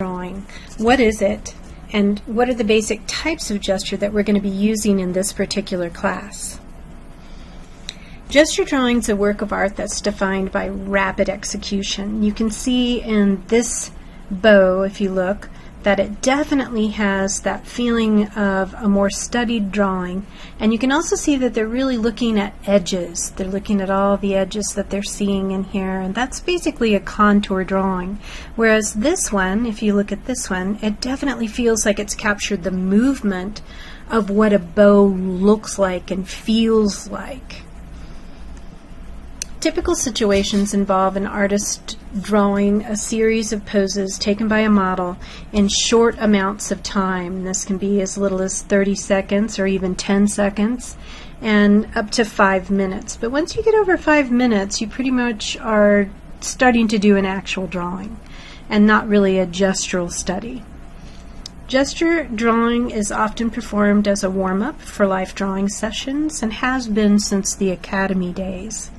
Drawing. What is it, and what are the basic types of gesture that we're going to be using in this particular class? Gesture drawing is a work of art that's defined by rapid execution. You can see in this bow, if you look, that it definitely has that feeling of a more studied drawing, and you can also see that they're really looking at edges. They're looking at all the edges that they're seeing in here, and that's basically a contour drawing. Whereas this one, if you look at this one, it definitely feels like it's captured the movement of what a bow looks like and feels like. Typical situations involve an artist drawing a series of poses taken by a model in short amounts of time. This can be as little as 30 seconds or even 10 seconds and up to 5 minutes. But once you get over 5 minutes, you pretty much are starting to do an actual drawing and not really a gestural study. Gesture drawing is often performed as a warm-up for life drawing sessions and has been since the academy days.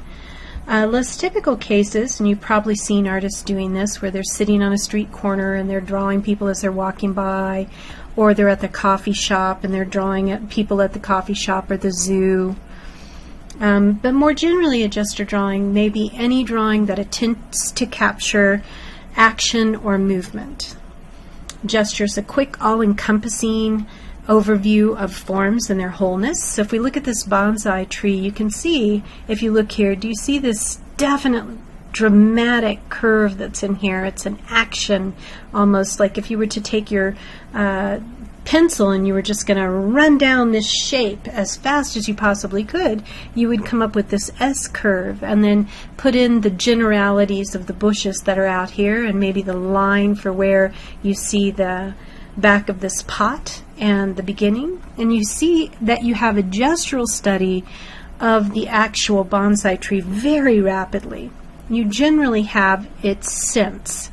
Less typical cases, and you've probably seen artists doing this, where they're sitting on a street corner and they're drawing people as they're walking by, or they're at the coffee shop and they're drawing at people at the coffee shop or the zoo. But more generally, a gesture drawing may be any drawing that attempts to capture action or movement. Gesture is a quick, all-encompassing overview of forms and their wholeness. So if we look at this bonsai tree, you can see, if you look here, do you see this definite dramatic curve that's in here? It's an action, almost like if you were to take your pencil and you were just going to run down this shape as fast as you possibly could, you would come up with this S curve and then put in the generalities of the bushes that are out here and maybe the line for where you see the back of this pot and the beginning, and you see that you have a gestural study of the actual bonsai tree very rapidly. You generally have its sense.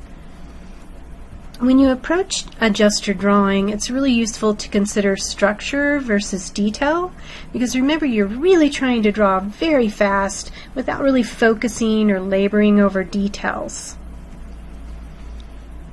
When you approach a gesture drawing, it's really useful to consider structure versus detail, because remember, you're really trying to draw very fast without really focusing or laboring over details.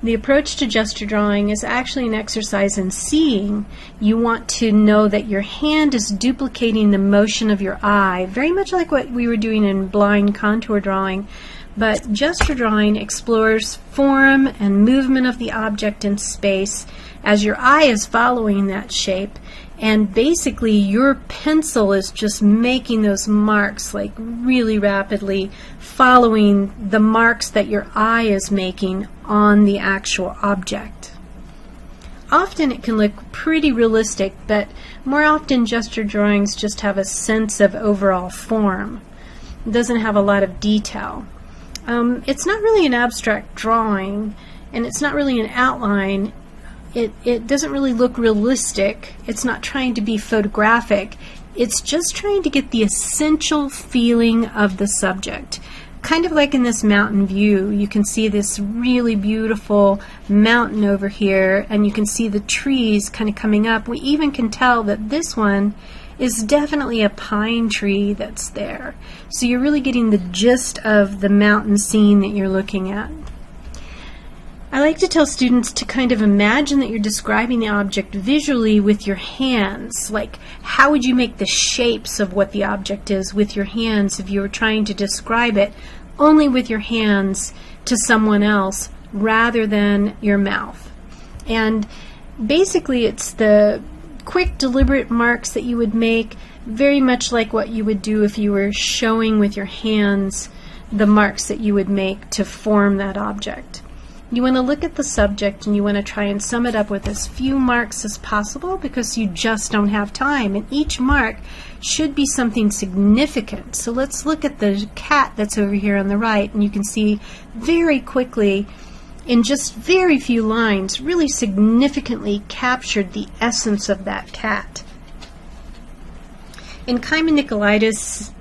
The approach to gesture drawing is actually an exercise in seeing. You want to know that your hand is duplicating the motion of your eye, very much like what we were doing in blind contour drawing. But gesture drawing explores form and movement of the object in space as your eye is following that shape, and basically your pencil is just making those marks like really rapidly, following the marks that your eye is making on the actual object. Often it can look pretty realistic, but more often gesture drawings just have a sense of overall form. It doesn't have a lot of detail. It's not really an abstract drawing, and it's not really an outline. It doesn't really look realistic. It's not trying to be photographic. It's just trying to get the essential feeling of the subject. Kind of like in this mountain view, you can see this really beautiful mountain over here, and you can see the trees kind of coming up. We even can tell that this one is definitely a pine tree that's there. So you're really getting the gist of the mountain scene that you're looking at. I like to tell students to kind of imagine that you're describing the object visually with your hands. Like, how would you make the shapes of what the object is with your hands if you were trying to describe it only with your hands to someone else rather than your mouth? And basically it's the quick, deliberate marks that you would make, very much like what you would do if you were showing with your hands the marks that you would make to form that object. You want to look at the subject and you want to try and sum it up with as few marks as possible, because you just don't have time, and each mark should be something significant. So let's look at the cat that's over here on the right, and you can see very quickly, in just very few lines, really significantly captured the essence of that cat. In Kaiman Nicolaitis'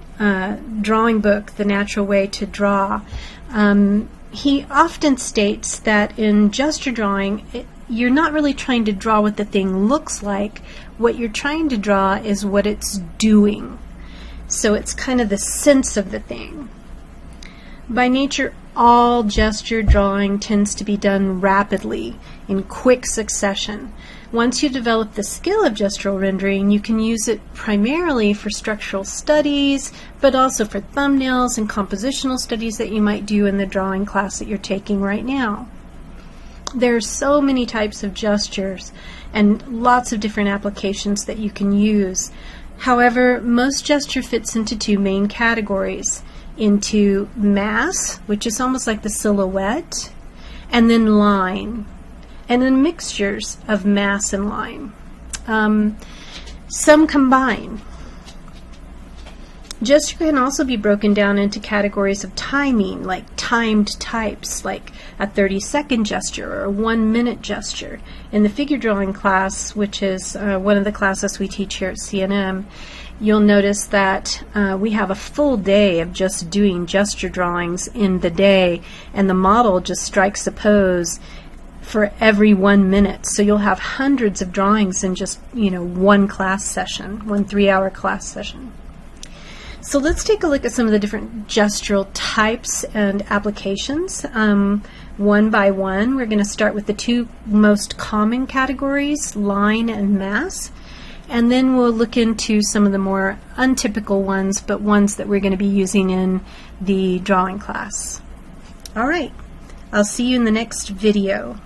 drawing book, The Natural Way to Draw, he often states that in gesture drawing, you're not really trying to draw what the thing looks like. What you're trying to draw is what it's doing. So it's kind of the sense of the thing. By nature, all gesture drawing tends to be done rapidly, in quick succession. Once you develop the skill of gestural rendering, you can use it primarily for structural studies, but also for thumbnails and compositional studies that you might do in the drawing class that you're taking right now. There are so many types of gestures and lots of different applications that you can use. However, most gesture fits into two main categories, into mass, which is almost like the silhouette, and then line, and then mixtures of mass and line. Some combine. Gesture can also be broken down into categories of timing, like timed types, like a 30-second gesture or a 1-minute gesture. In the figure drawing class, which is one of the classes we teach here at CNM, you'll notice that we have a full day of just doing gesture drawings in the day, and the model just strikes a pose for every 1 minute. So you'll have hundreds of drawings in just, one class session, one 3-hour class session. So let's take a look at some of the different gestural types and applications. One by one, we're going to start with the two most common categories, line and mass, and then we'll look into some of the more untypical ones, but ones that we're going to be using in the drawing class. All right, I'll see you in the next video.